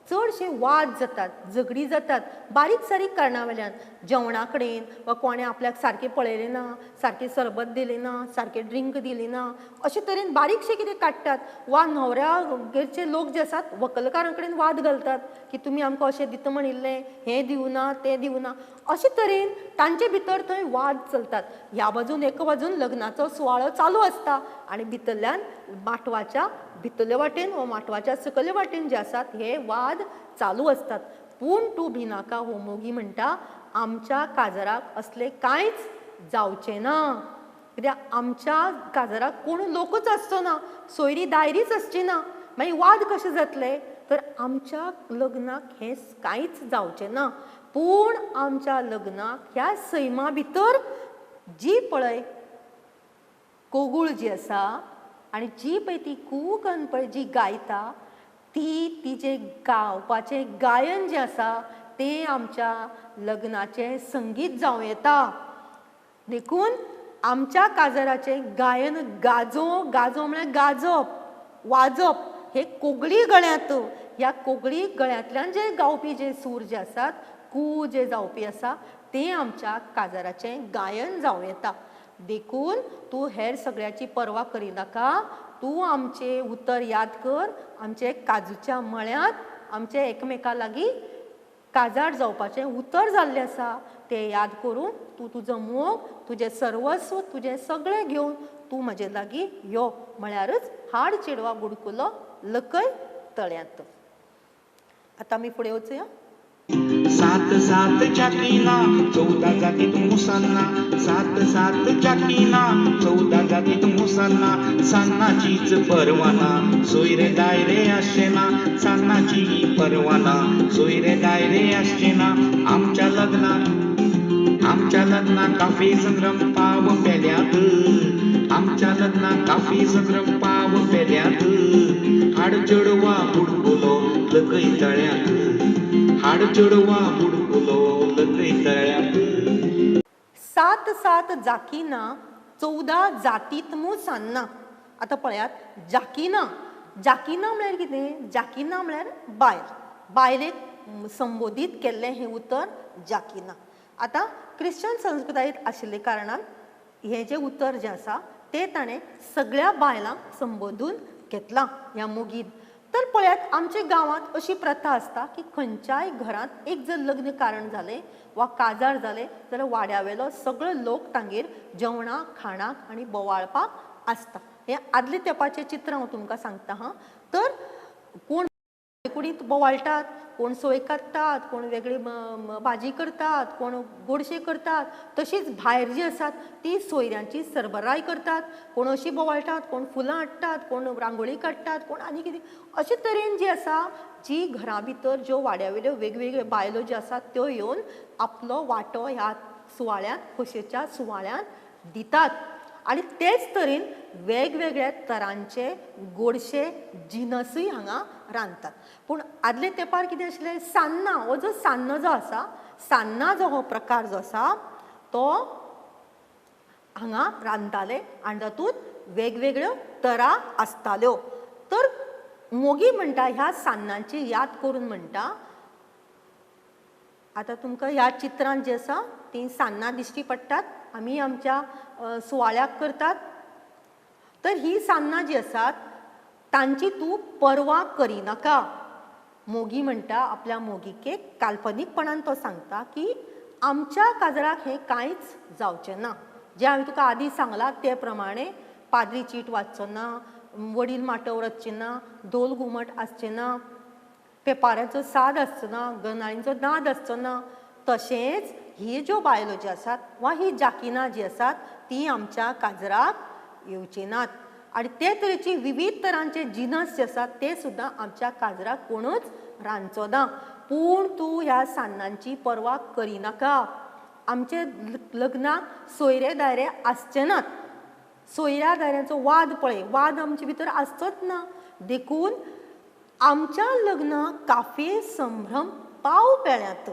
चडशे वाद जातात झगडी जातात बारीक सारीक कारणां वयल्यान जेवणा कडेन वा कोणें आपल्याक सारकें पळयलें ना सारकें सरबत दिलें ना सारकें ड्रिंक दिलें ना अशे तरेन बारीकशें कितें काडटात वा न्हवऱ्यागेरचे लोक जे आसात व्हंकलकारां कडेन वाद घालतात की तुमी आमकां अशें दिता म्हणिल्लें हें दिवना तें दिवना अशे तरेन तांचे भितर थंय वाद चलतात. ह्या बाजून एका बाजून लग्नाचो सुवाळो चालू आसता आनी भितरल्यान माटवाच्या भितरले वाटेन वा माटवाच्या सकयले वाटेन जे आसात हे वाद चालू असतात. पूण तूं भिनाका हो मोगी म्हणटा आमच्या काजराक असले कांयच जावचें ना. कित्याक आमच्या काजराक कोण लोकूच आसचो ना सोयरी दायरीच आसची ना. मागीर वाद कशे जातले तर आमच्या लग्नाक हें कांयच जावचें ना. पूण आमच्या लग्नाक ह्या सैमा भितर जी पळय कोगुळ जी आसा आनी जी पळय ती कूकन पळय जी गायता तिचें गावपाचें गायन जें आसा तें आमच्या लग्नाचें संगीत जावं येता. देखून आमच्या काजराचें गायन गाजो म्हळ्यार गाजप वाजप हे कोगळी गळ्यांत ह्या कोगळी गळ्यांतल्यान जे गावपी जे सूर जे आसात कू जे जावपी आसा तें आमच्या काजराचें गायन जावं येता. देखून तूं हेर सगळ्याची पर्वा करिनाका. तूं आमचें उतर याद कर. आमचे काजूच्या मळ्यांत आमचे एकामेका लागीं काजार जावपाचें उतर जाल्लें आसा तें याद करून तूं तुजो मोग तुजें सर्वस्व तुजें सगळें घेवन तूं म्हजे लागीं यो म्हळ्यारच हाड चेडवा बुडकुलो लकय तळ्यांत. आतां आमी फुडें वचुया. सात सात चाकीना 14 जातीत मुसांना सात सात चाकीना 14 जातीत मुसांना सान्नाचीच परवाना सोयरे दायरे आसचेना सान्नाची परवाना सोयरे दायरे आसचेना. आमच्या लग्नाक काफी संग्रम पाव पेल्यात आमच्या लग्नाक काफी संग्रम पाव पेल्यात हाड चेडवा बुडकुलो लकय तळ्यात हाड चेडवा बुडकुलो लकय तळ्यात. सात सात जाकीना 14 जातीत मुसांना. आतां पळयात जाकीना म्हळ्यार कितें जाकीना म्हळ्यार बायलेक संबोधीत केल्लें हें उतर जाकीना. आतां क्रिश्चन संस्कृतायेंत आशिल्ले कारणान हें जें उतर जें आसा तें ताणें सगळ्या बायलांक संबोधून घेतलां ह्या मोगीन. तर पळयात आमच्या गांवांत अशी प्रथा आसता की खंयच्याय घरांत एक जर लग्न कारण जालें वा काजार जालें जाल्यार वाड्यावेलो सगळो लोक तांगेर जेवणाक खाणाक आनी बोवाळपाक आसता. हें आदले तेंपाचें चित्र हांव तुमकां सांगता हां. तर कोण कुडींत बोवाळटात, कोण सोय काडटात, कोण वेगळी भाजी करतात, कोण गोडशे करतात. तशीच भायर जी आसात ती सोयऱ्यांची सरबराय करतात. कोण अशी बोवाळटात, कोण फुलां हाडटात, कोण रांगोळी काडटात, कोण आनी कितें. अशे तरेन जी आसा जी घरा भितर ज्यो वाड्यावयल्यो वेगवेगळ्यो बायलो ज्यो आसात त्यो येवन आपलो वांटो ह्या सुवाळ्यात, खोशेच्या सुवाळ्यात दितात. आनी तेच तरेन वेगवेगळ्या तरांचे गोडशे जिनसूय हांगा रांदतात. पूण आदले तेंपार कितें आशिल्लें, सान्नां, हो जो सान्नो जो आसा, सान्नां जो हो प्रकार जो आसा तो हांगा रांदताले आनी तातूंत वेगवेगळ्यो तरा आसताल्यो. तर मोगी म्हणटा ह्या सान्नांची याद करून म्हणटा. आतां तुमकां ह्या चित्रांत जी आसा ती सान्नां दिश्टी पडटात. आमी आमच्या सुवाळ्याक करतात. तर ही सान्नां जी आसात तांची तूं पर्वा करिनाका. मोगी म्हणटा आपल्या मोगीकेक, काल्पनीकपणान तो सांगता की आमच्या काजराक हें कांयच जावचें ना. जें हांवें तुका आदीं सांगलां ते प्रमाणे पाद्री चीट वाजचो ना, वडील माटव रचचे ना, धोल घुमट आसचें ना, पेपाऱ्याचो साद आसचो ना, गनाळींचो नाद आसचो ना. तशेंच ही ज्यो बायलो ज्यो आसात वा ही जाकिनां जी आसात ती आमच्या काजराक येवची नात. आनी ते तरेची विविध तरांचे जिनस जे आसात ते सुद्दां आमच्या काजराक कोणूच रांदचो ना. पूण तूं ह्या सान्नांची पर्वा करिनाका. आमचे लग्नाक सोयरे दायरे आसचे नात. सोयऱ्या दायऱ्यांचो वाद पळय, वाद आमचे भितर आसचोच ना. देखून आमच्या लग्नाक काफे संभ्रम पाव पेळ्यांत.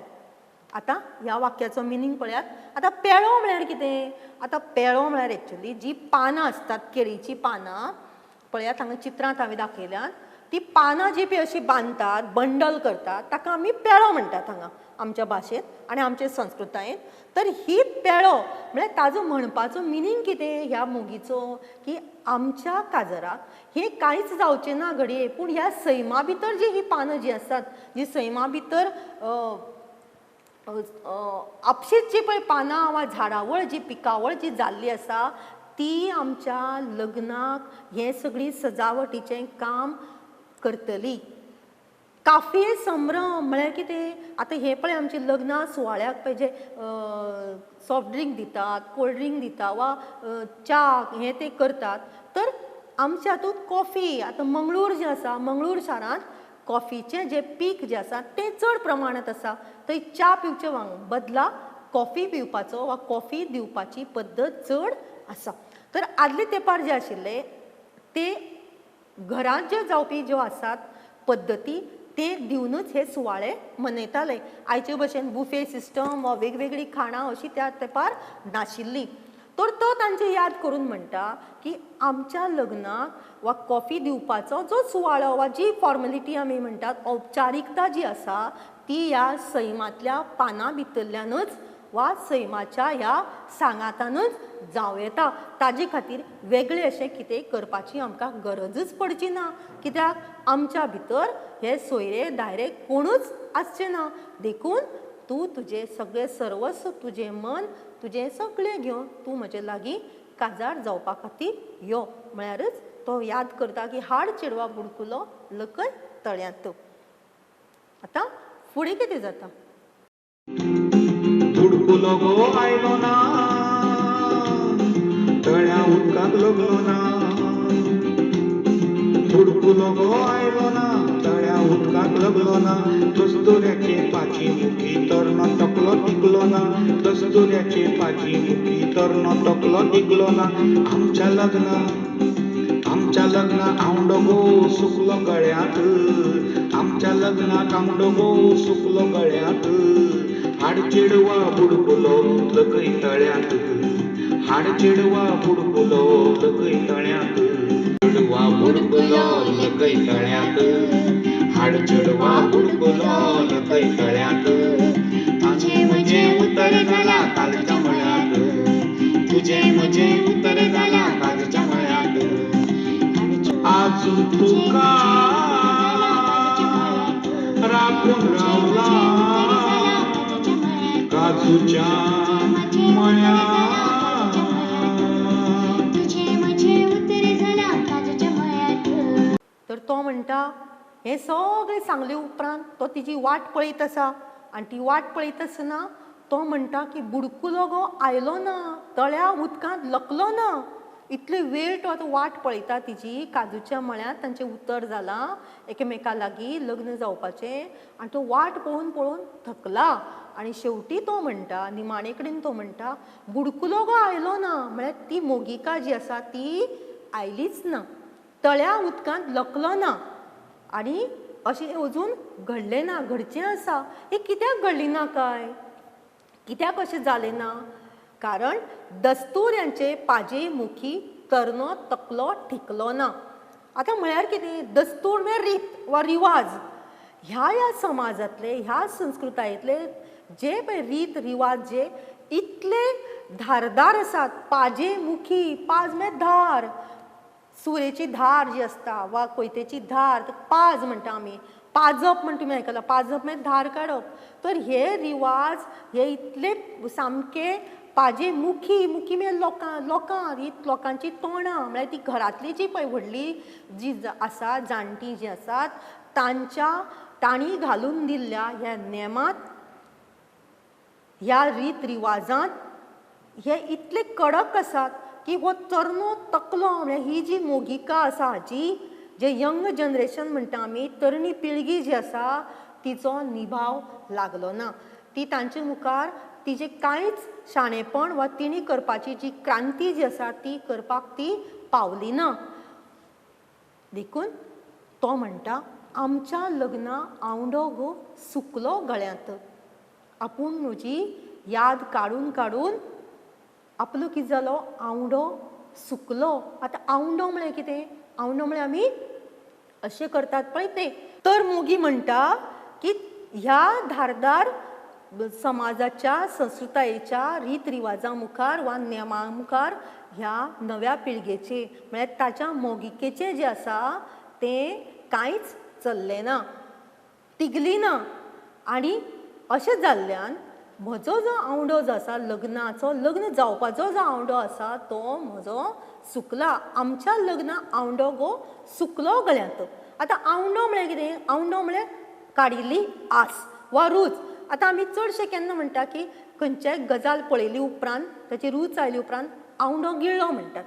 आतां ह्या वाक्याचो मिनींग पळयात. आतां पेळो म्हळ्यार कितें? आतां पेळो म्हळ्यार एक्चुअली जी पानां आसतात, केळीची पानां पळयात, हांगा चित्रांत हांवें दाखयल्यात. ती पानां जी पळय अशी बांदतात, बंडल करतात, ताका आमी पेळो म्हणटात हांगा आमच्या भाशेंत आनी आमचे संस्कृतायेंत. तर ही पेळो म्हळ्यार ताजो म्हणपाचो मिनींग कितें ह्या मोगीचो, की आमच्या काजराक हें कांयच जावचें ना घडये. पूण ह्या सैमा भितर जी ही पानां जी आसात, जी सैमा भितर आपशींच जी पळय पानां वा झाडावळ जी पिकावळ जी जाल्ली आसा ती आमच्या लग्नाक हें सगळी सजावटीचें काम करतली. काफे संभ्रम म्हळ्यार कितें? आतां हें पळय आमची लग्नां सुवाळ्याक पळय जे सॉफ्ट ड्रिंक दितात, कोल्ड ड्रिंक दिता वा च्या हें ते करतात. तर आमच्या हातूंत कॉफी, आतां मंगळूर जें आसा, मंगळूर शारांत कॉफीचें जें पीक जें आसा तें चड प्रमाणांत आसा. थंय च्या पिवचे बदला कॉफी पिवपाचो वा कॉफी दिवपाची पद्दत चड आसा. तर आदले तेंपार जे आशिल्ले ते घरांत ज्यो जावपी ज्यो आसात पद्दती ते दिवनूच हे सुवाळे मनयताले. आयचे भशेन बुफे सिस्टम वा वेगवेगळी खाणां अशी त्या तेंपार नाशिल्ली. तर तो तांची याद करून म्हणटा की आमच्या लग्नाक वा कॉफी दिवपाचो जो सुवाळो वा जी फॉर्मेलिटी आमी म्हणटात, औपचारीकता जी आसा ती ह्या सैमांतल्या पानां भितरल्यानूच वा सैमाच्या ह्या सांगातानूच जावं येता. ताजे खातीर वेगळे अशें कितें करपाची आमकां गरजूच पडची ना. कित्याक आमच्या भितर हे सोयरे दायरे कोणूच आसचे ना. देखून तूं तुजें सगळें सर्वस्व, तुजें मन, तुजें सगळें घेवन तूं म्हजे लागीं काजार जावपा खातीर यो. म्हळ्यारच तो याद करता की हाड चेडवा बुडकुलो लकय तळ्यांत. आतां फुडें कितें जाता? बुडकुलो गो आयलो ना, तळ्या उदकाक लागलो ना. बुडकुलो गो आयलो ना, तळ्या उदकाक लागलो ना. कस्तुऱ्याचे पाची मुखी तरनो तकलो टिकलो ना. कस्तुऱ्याचे पाची मुखी तरनो तकलो टिकलो ना. आमच्या लग्नाक आंवडो गो सुकलो गळ्यात. आमच्या लग्नाक आंवडो गो सुकलो गळ्यात. हाड चेडवा बुडकुलो लकय तळ्यात. हाड चेडवा बुडकुलो लकय तळ्यात. चेडवा बुडकुलो लकय तळ्यात. हाड चेडवा बुडकुलो लकय तळ्यात. तुझे म्हजे उतर जाला कालच्या मळ्यात. तुझे म्हजे उतर जाला कालच्या मळ्यात. आजून तुका राखून रावला काजूच्या मळ्यात. तर तो म्हणटा हें सगळें सांगले उपरांत तो तिची वाट पळयत आसा आनी ती वाट पळयत आसतना तो म्हणटा की बुडकुलो गो आयलो ना, तळ्या उदकांत लकलो ना. इतले वेळ तो आतां वाट पळयता तिची. काजूच्या मळ्यांत तांचें उतर जालां एकामेका लागीं लग्न जावपाचें आनी तो वाट पळोवन पळोवन थकला आनी शेवटी तो म्हणटा, निमाणे कडेन तो म्हणटा बुडकुलो गो आयलो ना. म्हळ्यार ती मोगिका जी आसा ती आयलीच ना, तळ्या उदकांत लकलो ना. आनी अशें अजून घडलें ना, घडचें आसा. हें कित्याक घडली ना काय, कित्याक अशें जालें ना? कारण दस्तूर यांचे पाजे मुखी तरनो तकलो ठिकलो ना. आतां म्हळ्यार कितें? दस्तूर म्हळ्यार रीत वा रिवाज. ह्या समाजांतले, ह्या संस्कृतायेंतले जे पळय रीत रिवाज जे इतले धारदार आसात, पाजे मुखी, पाज म्हळ्यार धार, सुरेची धार जी आसता वा कोयतेची धार, पाज म्हणटा आमी. पाजप म्हण तुमी आयकलां, पाजप म्हळ्यार धार काडप. तर हे रिवाज हे इतले सामके पाजे मुखी, मुखी म्हळ्यार लोकां ही लोकांची तोंडां, म्हळ्यार ती घरांतली जी पळय व्हडली जी आसा, जाणटी जी आसात, तांणी घालून दिल्ल्या ह्या नेमांत, ह्या रीत रिवाजांत हे इतले कडक आसात की हो तरनो तकलो म्हळ्यार ही जी मोगिका आसा हाची, जे यंग जनरेशन म्हणटा आमी, तरणी पिळगी जी आसा तिचो निभाव लागलो ना. ती तांचे मुखार तिजें कांयच शाणेपण वा तिणी करपाची जी क्रांती जी आसा ती करपाक ती पावली ना. देखून तो म्हणटा आमच्या लग्ना आवंडो गो सुकलो गळ्यांत. आपूण म्हजी याद काडून काडून आपलो कितें जालो, आवंडो सुकलो. आतां आवंडो म्हळ्यार कितें? आवंडो म्हळ्यार आमी अशें करतात पळय तें. तर मोगी म्हणटा की ह्या धारदार समाजाच्या संस्कृतायेच्या रीत रिवाजां मुखार वा नेमां मुखार ह्या नव्या पिळगेचे म्हळ्यार ताच्या मोगिकेचें जें आसा तें कांयच चल्लें ना, तिगली ना. आनी अशें जाल्ल्यान म्हजो जो आवंडो जो आसा लग्नाचो, लग्न जावपाचो जो आवंडो आसा तो म्हजो सुकला. आमच्या लग्ना आवंडो गो सुकलो गळ्यांत. आतां आवंडो म्हळ्यार कितें? आवंडो म्हळ्यार काडिल्ली आस वा रूच. आतां आमी चडशे केन्ना म्हणटा की खंयच्याय गजाल पळयली उपरांत, ताची रूच आयली उपरांत आवंडो गिळ्ळो म्हणटात,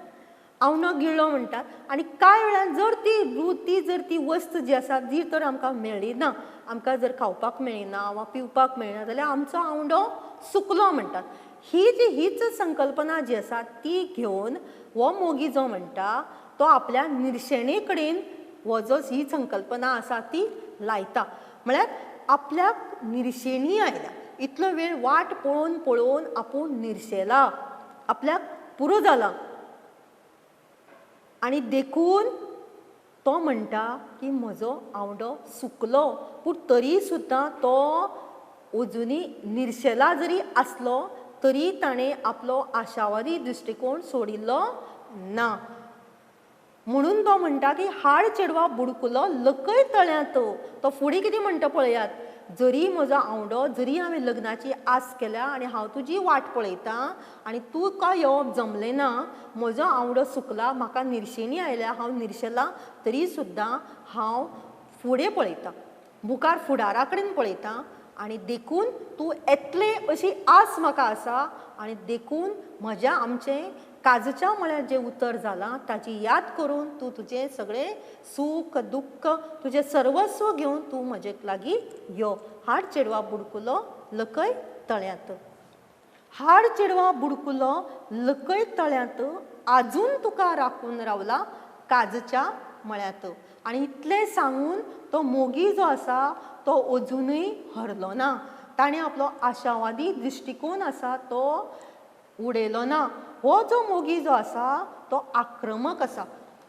आवंडो गिळ्ळो म्हणटात. आनी कांय वेळान जर ती वस्त जी आसा जी तर आमकां मेळ्ळी ना, आमकां जर खावपाक मेळना वा पिवपाक मेळना जाल्यार आमचो आवंडो सुकलो म्हणटात. हीच संकल्पना जी आसा ती घेवन हो मोगी जो म्हणटा तो आपल्या निर्शेणे कडेन हो जो ही संकल्पना आसा ती लायता. म्हळ्यार आपल्याक निर्शेणी आयल्या, इतलो वेळ वाट पळोवन पळोवन आपूण निर्शेला, आपल्याक पुरो जाला. आनी देखून तो म्हणटा की म्हजो आवंडो सुकलो. पूण तरी सुद्दां तो अजुनी निर्शेला जरी आसलो तरी ताणें आपलो आशावादी दृश्टिकोण सोडिल्लो ना. म्हणून तो म्हणटा की हाड चेडवा बुडकुलो लकय तळ्यांत. तो फुडें कितें म्हणटा पळयात, जरी म्हजो आवंडो, जरी हांवें लग्नाची आस केल्या आनी हांव तुजी वाट पळयतां आनी तुका येवप जमलें ना, म्हजो आवंडो सुकला, म्हाका निर्शेणी आयल्या, हांव निर्शेलां, तरी सुद्दां हांव फुडें पळयतां, मुखार फुडारा कडेन पळयतां. आनी देखून तूं येतले अशी आस म्हाका आसा. आनी देखून म्हज्या आमचें काजूच्या मळ्यार जें उतर जालां ताची याद करून तूं तुजें सगळें सूख दुख्ख तुजें सर्वस्व घेवन तूं म्हजे लागीं यो. हाड चेडवा बुडकुलो लकय तळ्यांत. हाड चेडवा बुडकुलो लकय तळ्यांत, आजून तुका राखून रावला काजूच्या मळ्यांत. आनी इतलें सांगून तो मोगी जो आसा तो अजुनूय हरलो ना. ताणें आपलो आशावादी दृश्टिकोन आसा तो उडयलो ना. हो जो मोगी जो आसा तो आक्रमक आसा.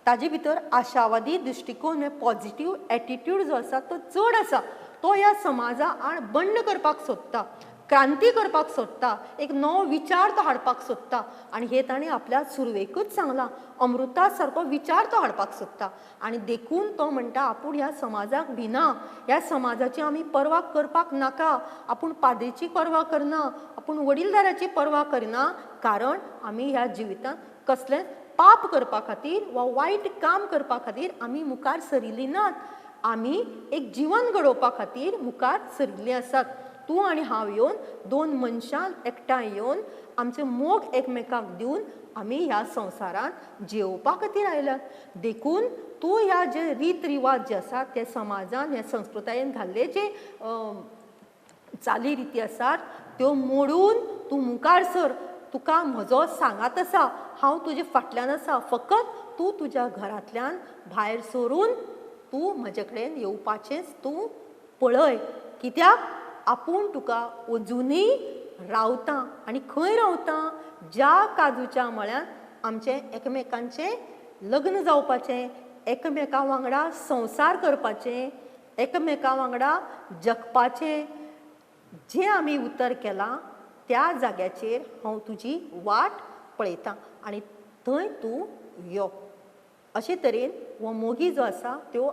ताजे भितर आशावादी दृश्टिकोन म्हणजे पॉझिटीव एटिट्यूड जो आसा तो चड आसा. तो ह्या समाजा आड बंड करपाक सोदता, क्रांती करपाक सोदता, एक नवो विचार तो हाडपाक सोदता. आनी हे ताणें आपल्या सुरवेकूच सांगलां, अमृता सारको विचार तो हाडपाक सोदता. आनी देखून तो म्हणटा आपूण ह्या समाजाक भिना, ह्या समाजाची आमी पर्वा करपाक नाका. आपूण पाद्रीची पर्वा करना, आपूण वडीलधाऱ्याची पर्वा करिना, कारण आमी ह्या जिवितांत कसलें पाप करपा खातीर वा वायट काम करपा खातीर आमी मुखार सरिल्लीं नात. आमी एक जीवन घडोवपा खातीर मुखार सरिल्लीं आसात. तूं आनी हांव येवन 2 मनशां एकठांय येवन आमचे मोग एकमेकाक दिवन आमी ह्या संवसारांत जेवपा खातीर आयल्यात. देखून तूं ह्या जे रीत रिवाज जे आसात ते समाजान ह्या संस्कृतायेन घाल्ले जे चाली रिती आसात त्यो मोडून तूं मुखार सर. तुका म्हजो सांगात आसा, हांव तुजे फाटल्यान आसा. फकत तूं तुज्या घरांतल्यान भायर सरून तूं म्हजे कडेन येवपाचेंच तूं पळय. कित्याक आपूण तुका अजुनूय रावता. आनी खंय रावता? ज्या काजूच्या मळ्यान आमचें एकामेकांचें लग्न जावपाचें, एकामेका वांगडा संवसार करपाचें, एकामेका वांगडा जगपाचें जें आमी उतर केलां त्या जाग्याचेर हांव तुजी वाट पळयतां आनी थंय तूं यो. अशे तरेन हो मोगी जो आसा त्यो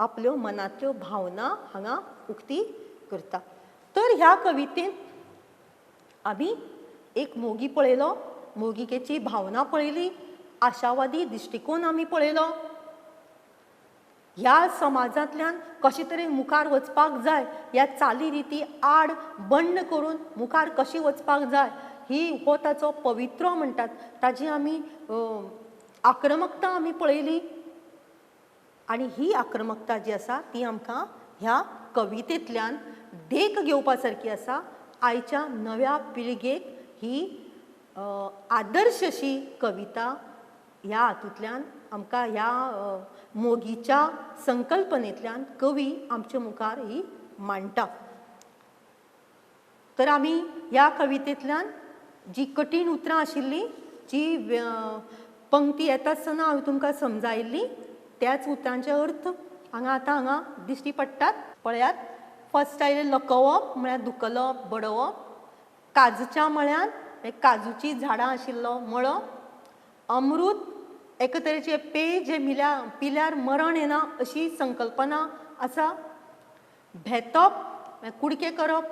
आपल्यो मनांतल्यो भावना हांगा उक्ती करता. तर ह्या कवितेन आमी एक मोगी पळयलो, मोगिकेची भावना पळयली, आशावादी दिश्टिकोन आमी पळयलो. ह्या समाजांतल्यान कशे तरेन मुखार वचपाक जाय, ह्या चाली रिती आड बंड करून मुखार कशी वचपाक जाय, हो ताचो पवित्रो म्हणटात ताजी आमी आक्रमकता आमी पळयली. आनी ही आक्रमकता जी आसा ती आमकां ह्या कवितेंतल्यान देख घेवपा सारकी आसा. आयच्या नव्या पिळगेक ही आदर्श अशी कविता ह्या हातूंतल्यान आमकां ह्या मोगीच्या संकल्पनेंतल्यान कवी आमच्या मुखार ही मांडटा. तर आमी ह्या कवितेंतल्यान जी कठीण उतरां आशिल्लीं, जी पंक्ती येता आसतना हांवें तुमकां समजायिल्ली त्याच उतरांचे अर्थ हांगा दिश्टी पडटात. पळयात, फर्स्ट आयलें लकवप म्हळ्यार दुखलप, बडवप. काजूच्या मळ्यान काजूची झाडां आशिल्लो मळो. अमृत एका तरेचें पेय जे पिल्यार मरण येना अशी संकल्पना आसा. भेतप कुडके करप.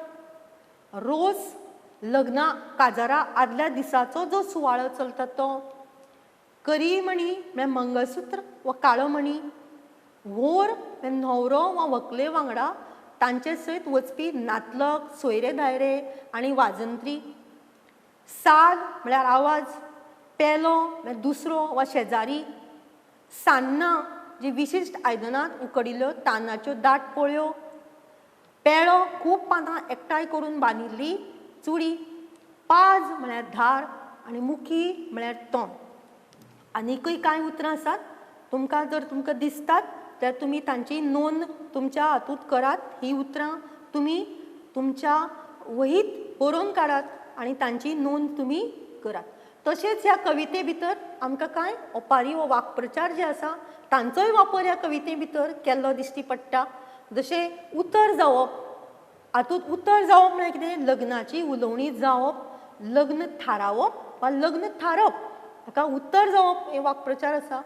रोस लग्ना काजारा आदल्या दिसाचो जो सुवाळो चलता तो. करी मणी म्हळ्यार मंगळसूत्र वा काळो मणी. व्होर न्हवरो वा व्हंकले वांगडा तांचे सयत वचपी नातलक, सोयरे धायरे आनी वाजंत्री. साद म्हळ्यार आवाज. पेलो म्हळ्यार दुसरो वा शेजारी. सान्नां जी विशिश्ट आयदनांत उकडिल्ल्यो तांदळाच्यो दाट पोळयो. पेळो खूब पानां एकठांय करून बांदिल्ली चुडी. पाज म्हळ्यार धार आनी मुखी म्हळ्यार तोंड. आनीकय कांय उतरां आसात. तुमकां दिसतात जाल्यार तुमी तांची नोंद तुमच्या हातूंत करात. ही उतरां तुमी तुमच्या वहीत बरोवन काडात आनी तांची नोंद तुमी करात. तशेंच ह्या कविते भितर आमकां कांय ओपारी वा वाक्प्रचार जे आसा तांचोय वापर ह्या कविते भितर केल्लो दिश्टी पडटा. जशें उतर जावप. हातूंत उतर जावप म्हळ्यार कितें? लग्नाची उलोवणी जावप, लग्न थारावप वा लग्न थारप हाका उतर जावप हे वाक्प्रचार आसा.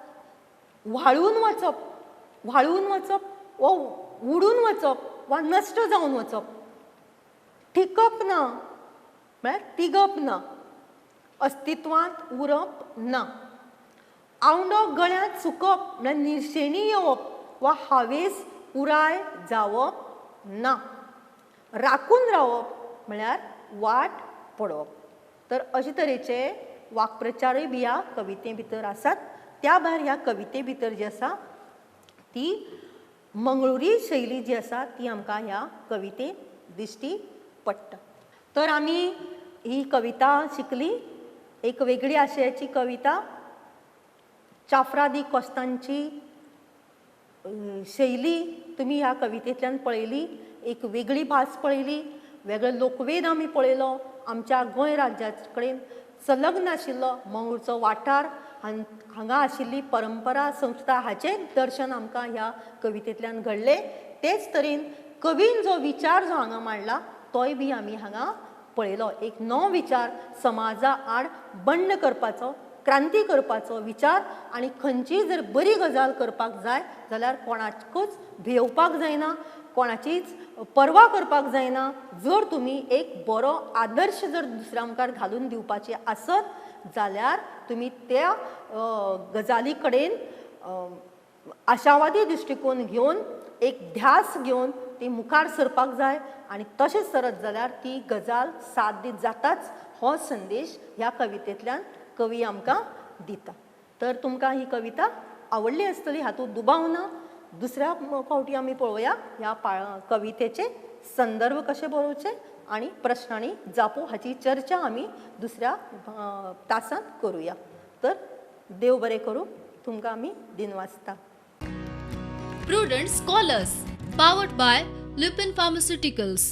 व्हाळून वचप. व्हाळून वचप वा उडून वचप वा नश्ट जावन वचप. ठिकप ना म्हळ्यार तिगप ना. अस्तित्वांत उरप ना. आवंडो गळ्यांत सुकप म्हळ्यार निर्शेणी येवप वा हावेस पुराय जावप ना. राखून रावप म्हळ्यार वाट पडप. तर अशे तरेचे वाक्प्रचारय बी ह्या कविते भितर आसात. त्या भायर ह्या कविते भितर जी आसा ती मंगळुरी शैली जी आसा ती आमकां ह्या कवितेंत दिश्टी पडटा. तर आमी ही कविता शिकली. एक वेगळी आशयाची कविता. चाफ्रा दी कोस्तांची शैली तुमी ह्या कवितेंतल्यान पळयली. एक वेगळी भास पळयली. वेगळो लोकवेद आमी पळयलो. आमच्या गोंय राज्या कडेन संलग्न आशिल्लो मंगळूरचो वाठार हांगा आशिल्ली परंपरा संस्था हाचें दर्शन आमकां ह्या कवितेंतल्यान घडलें. तेच तरेन कवीन जो विचार जो हांगा मांडला तोय बी आमी हांगा पळयलो. एक नवो विचार समाजा आड बंड करपाचो, क्रांती करपाचो विचार. आनी खंयचीय जर बरी गजाल करपाक जाय जाल्यार कोणाकूच भिवपाक जायना, कोणाचीच पर्वा करपाक जायना. जर तुमी एक बरो आदर्श जर दुसऱ्या मुखार घालून दिवपाचे आसत जाल्यार तुमी त्या गजाली कडेन आशावादी दृश्टिकोन घेवन एक ध्यास घेवन ती मुखार सरपाक जाय आनी तशेंच सरत जाल्यार ती गजाल साध्य जाताच हो संदेश ह्या कवितेंतल्यान कवी आमकां दिता. तर तुमकां ही कविता आवडली आसतली, हातूंत दुबाव ना. दुसऱ्या फावटी आमी पळोवया ह्या कवितेचे संदर्भ कशे बरोवचे आनी प्रश्न आनी जापो हाची चर्चा आमी दुसऱ्या तासांत करुया. तर देव बरें करूं. तुमकां आमी दिनवासता. Prudent Scholars, powered by Lupin Pharmaceuticals.